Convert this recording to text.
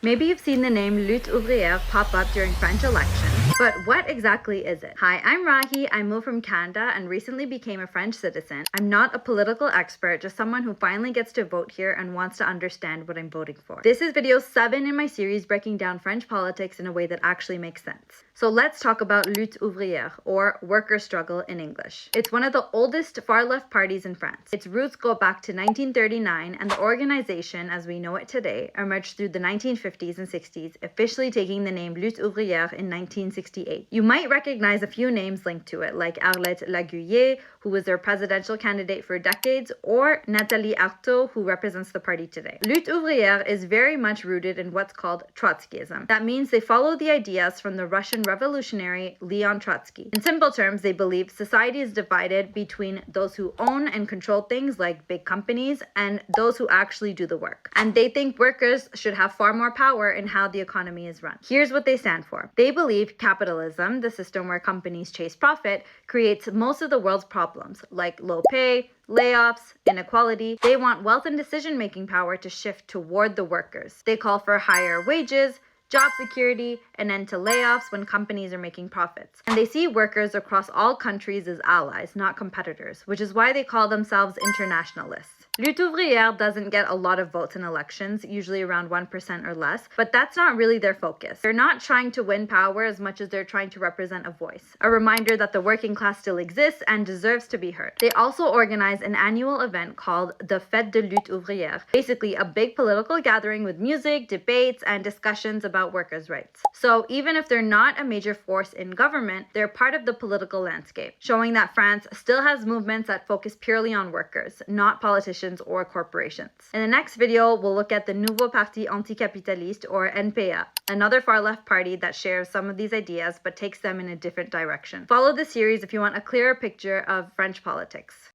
Maybe you've seen the name Lutte Ouvrière pop up during French elections, but what exactly is it? Hi, I'm Rahi. I moved from Canada and recently became a French citizen. I'm not a political expert, just someone who finally gets to vote here and wants to understand what I'm voting for. This is video 7 in my series breaking down French politics in a way that actually makes sense. So let's talk about Lutte Ouvrière, or worker struggle in English. It's one of the oldest far-left parties in France. Its roots go back to 1939, and the organization, as we know it today, emerged through the 1950s and 60s, officially taking the name Lutte Ouvrière in 1968. You might recognize a few names linked to it, like Arlette Laguiller, who was their presidential candidate for decades, or Nathalie Arthaud, who represents the party today. Lutte Ouvrière is very much rooted in what's called Trotskyism. That means they follow the ideas from the Russian revolutionary Leon Trotsky. In simple terms, they believe society is divided between those who own and control things like big companies and those who actually do the work. And they think workers should have far more power in how the economy is run. Here's what they stand for. They believe capitalism, the system where companies chase profit, creates most of the world's problems, like low pay, layoffs, inequality. They want wealth and decision-making power to shift toward the workers. They call for higher wages, job security, an end to layoffs when companies are making profits. And they see workers across all countries as allies, not competitors, which is why they call themselves internationalists. Lutte Ouvrière doesn't get a lot of votes in elections, usually around 1% or less, but that's not really their focus. They're not trying to win power as much as they're trying to represent a voice, a reminder that the working class still exists and deserves to be heard. They also organize an annual event called the Fête de Lutte Ouvrière, basically a big political gathering with music, debates, and discussions about workers' rights. So even if they're not a major force in government, they're part of the political landscape, showing that France still has movements that focus purely on workers, not politicians or corporations. In the next video, we'll look at the Nouveau Parti Anticapitaliste, or NPA, another far-left party that shares some of these ideas but takes them in a different direction. Follow the series if you want a clearer picture of French politics.